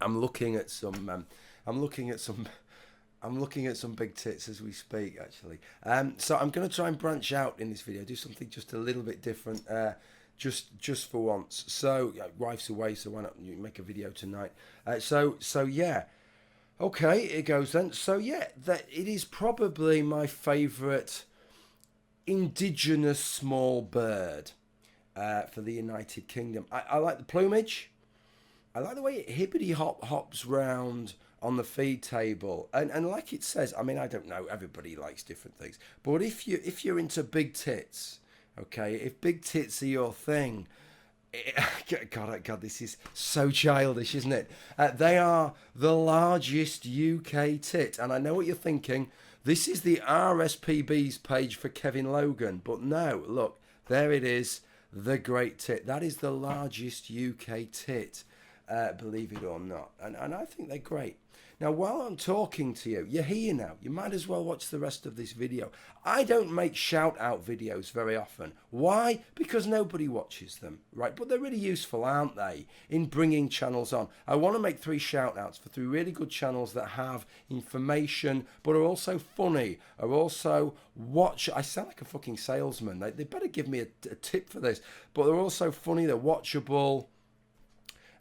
I'm looking at some. I'm looking at some. I'm looking at some big tits as we speak, actually. So I'm going to try and branch out in this video, do something just a little bit different, just for once. So wife's away, so why not you make a video tonight? So yeah, okay, it goes then. So yeah, that it is probably my favourite indigenous small bird for the United Kingdom. I like the plumage. I like the way it hippity hops round on the feed table, and like it says, I mean, I don't know, everybody likes different things, but if you're into big tits, okay, if big tits are your thing, God, this is so childish, isn't it? They are the largest UK tit, and I know what you're thinking. This is the RSPB's page for Kevin Logan, but no, look, there it is, the great tit. That is the largest UK tit. Believe it or not, and I think they're great. Now, while I'm talking to you, you're here now. You might as well watch the rest of this video. I don't make shout-out videos very often. Why? Because nobody watches them, right? But they're really useful, aren't they, in bringing channels on. I want to make 3 shout-outs for 3 really good channels that have information, but are also funny, are also I sound like a fucking salesman. They better give me a tip for this. But they're also funny, they're watchable,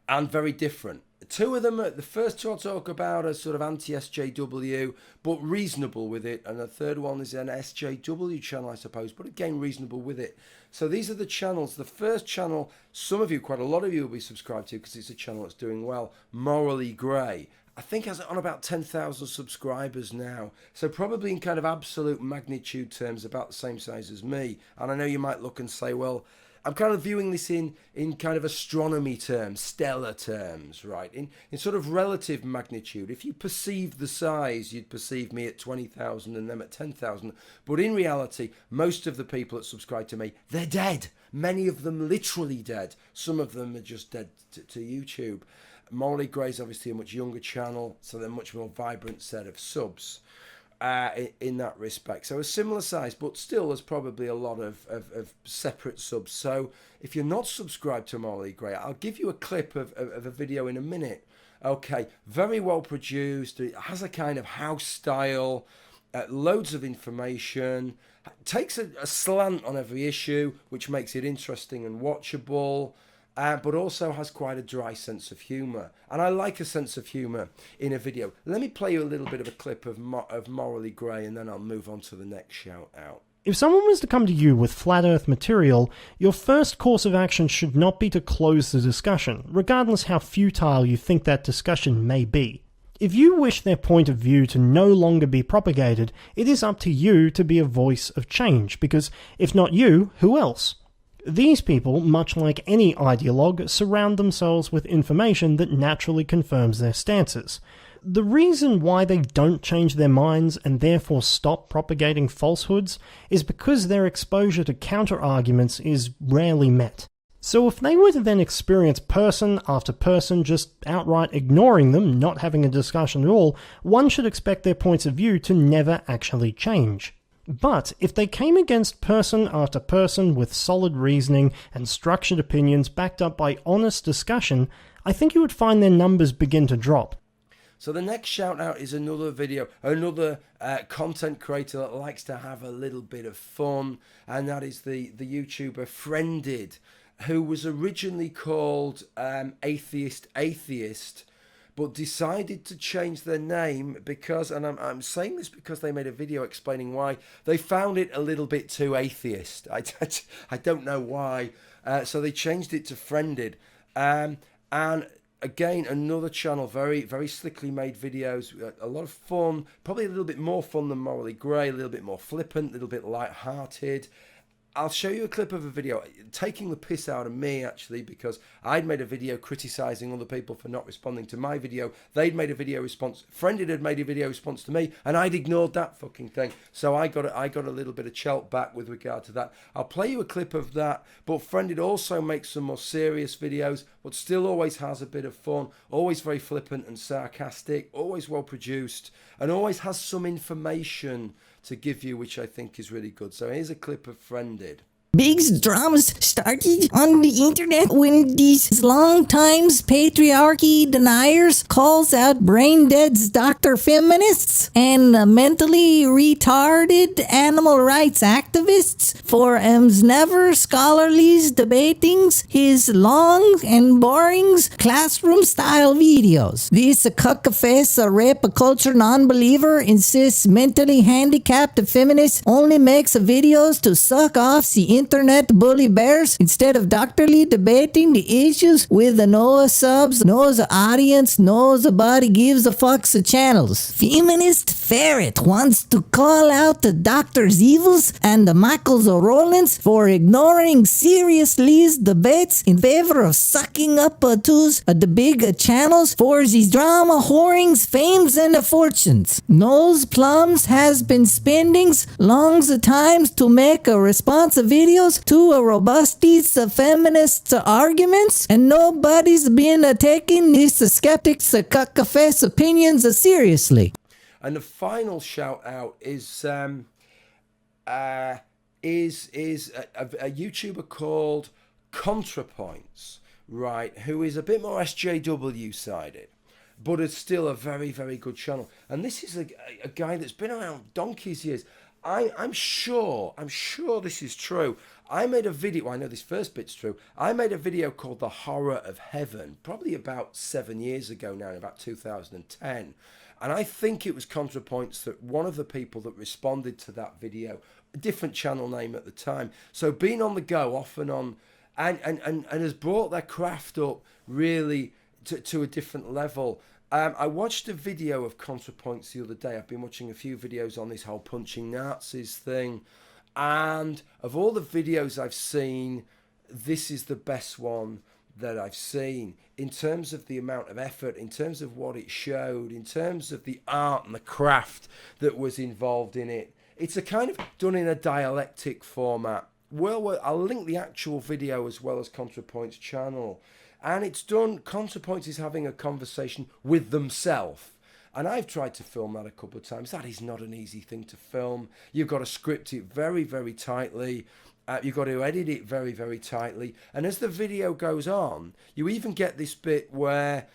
and very different. 2 of them, the first 2 I'll talk about are sort of anti-SJW, but reasonable with it. And the third one is an SJW channel, I suppose, but again, reasonable with it. So these are the channels. The first channel, some of you, quite a lot of you will be subscribed to because it's a channel that's doing well, Morally Grey. I think has on about 10,000 subscribers now. So probably in kind of absolute magnitude terms, about the same size as me. And I know you might look and say, well, I'm kind of viewing this in kind of astronomy terms, stellar terms, right? In sort of relative magnitude. If you perceive the size, you'd perceive me at 20,000 and them at 10,000. But in reality, most of the people that subscribe to me, they're dead. Many of them literally dead. Some of them are just dead to YouTube. Morally Grey is obviously a much younger channel, so they're a much more vibrant set of subs. In that respect, so a similar size, but still there's probably a lot of separate subs. So if you're not subscribed to Morally Grey, I'll give you a clip of a video in a minute. Okay, very well produced. It has a kind of house style, loads of information, takes a slant on every issue, which makes it interesting and watchable. But also has quite a dry sense of humour. And I like a sense of humour in a video. Let me play you a little bit of a clip of Morally Grey, and then I'll move on to the next shout out. If someone was to come to you with flat earth material, your first course of action should not be to close the discussion, regardless how futile you think that discussion may be. If you wish their point of view to no longer be propagated, it is up to you to be a voice of change, because if not you, who else? These people, much like any ideologue, surround themselves with information that naturally confirms their stances. The reason why they don't change their minds and therefore stop propagating falsehoods is because their exposure to counter-arguments is rarely met. So if they were to then experience person after person just outright ignoring them, not having a discussion at all, one should expect their points of view to never actually change. But if they came against person after person with solid reasoning and structured opinions backed up by honest discussion, I think you would find their numbers begin to drop. So the next shout out is another video, another content creator that likes to have a little bit of fun, and that is the YouTuber Friended, who was originally called Atheist, but decided to change their name because, and I'm saying this because they made a video explaining why, they found it a little bit too atheist. I don't know why. So they changed it to Friended. And again, another channel, very, very slickly made videos, a lot of fun, probably a little bit more fun than Morally Grey, a little bit more flippant, a little bit light-hearted. I'll show you a clip of a video taking the piss out of me, actually, because I'd made a video criticising other people for not responding to my video. They'd made a video response. Friended had made a video response to me, and I'd ignored that fucking thing. So I got a little bit of chelt back with regard to that. I'll play you a clip of that, but Friended also makes some more serious videos, but still always has a bit of fun, always very flippant and sarcastic, always well produced, and always has some information to give you, which I think is really good. So here's a clip of Friended. Big dramas started on the internet when these long times patriarchy deniers calls out brain dead's Dr. Feminists and mentally retarded animal rights activists for never scholarly's debatings his long and boring classroom style videos. This cuck-face rape culture non-believer insists mentally handicapped feminists only makes videos to suck off the internet bully bears instead of doctorly debating the issues with the no subs, no audience, no body gives a fuck's channels. Feminist Ferret wants to call out the doctor's evils and the Michael's Rollins for ignoring seriously debates in favor of sucking up to the big channels for these drama whorings, fames, and fortunes. Noel's Plums has been spending long times to make a response videos to a robust feminist arguments, and nobody's been taking these skeptics' cuck-face opinions seriously. And the final shout out is a YouTuber called Contrapoints, right? Who is a bit more SJW sided, but it's still a very, very good channel. And this is a guy that's been around donkey's years. I'm sure this is true. I made a video, well, I know this first bit's true. I made a video called The Horror of Heaven, probably about 7 years ago now, in about 2010. And I think it was Contrapoints, that one of the people that responded to that video, a different channel name at the time. So being on the go, off and on, and has brought their craft up really to a different level. I watched a video of Contrapoints the other day. I've been watching a few videos on this whole punching Nazis thing. And of all the videos I've seen, this is the best one that I've seen in terms of the amount of effort, in terms of what it showed, in terms of the art and the craft that was involved in it. It's a kind of done in a dialectic format. Well, I'll link the actual video as well as Contrapoints' channel. And it's done, Contrapoints is having a conversation with themselves. And I've tried to film that a couple of times. That is not an easy thing to film. You've got to script it very, very tightly. You've got to edit it very, very tightly. And as the video goes on, you even get this bit where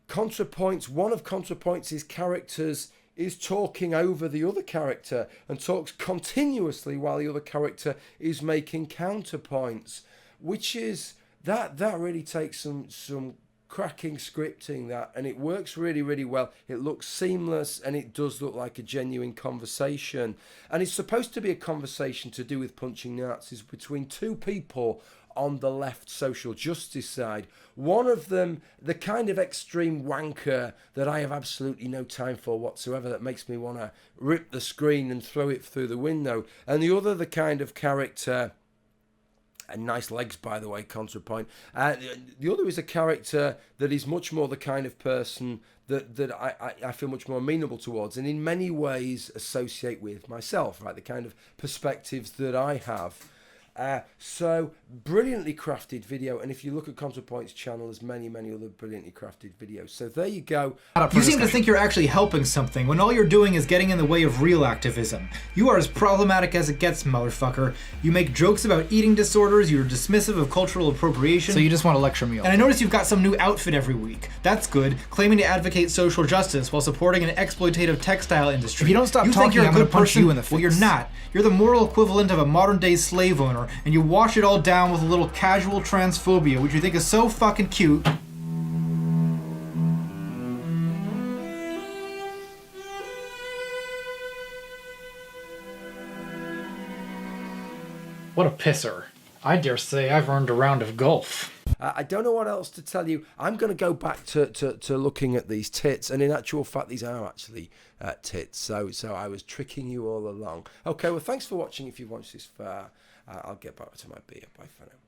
Contrapoints, one of Contrapoints' characters is talking over the other character and talks continuously while the other character is making counterpoints, which is, that really takes some cracking scripting, that, and it works really, really well. It looks seamless, and it does look like a genuine conversation. And it's supposed to be a conversation to do with punching Nazis between two people on the left social justice side. One of them, the kind of extreme wanker that I have absolutely no time for whatsoever, that makes me want to rip the screen and throw it through the window. And the other, the kind of character, and nice legs, by the way, Contrapoint. The other is a character that is much more the kind of person that I feel much more amenable towards, and in many ways associate with myself, right? The kind of perspectives that I have. So brilliantly crafted video, and if you look at Contrapoint's channel, there's many other brilliantly crafted videos. So there you go. You seem to think you're actually helping something when all you're doing is getting in the way of real activism. You are as problematic as it gets, motherfucker. You make jokes about eating disorders, you're dismissive of cultural appropriation. So you just want to lecture me all And I notice you've got some new outfit every week. That's good, claiming to advocate social justice while supporting an exploitative textile industry. If you don't stop you talking, think you're I'm a good gonna punch person? you in the face. Well, you're not. You're the moral equivalent of a modern-day slave owner, and you wash it all down with a little casual transphobia, which you think is so fucking cute. What a pisser. I dare say I've earned a round of golf. I don't know what else to tell you. I'm going to go back to looking at these tits, and in actual fact, these are actually tits. So I was tricking you all along. Okay, well, thanks for watching. If you've watched this far, I'll get back to my beer. Bye for now.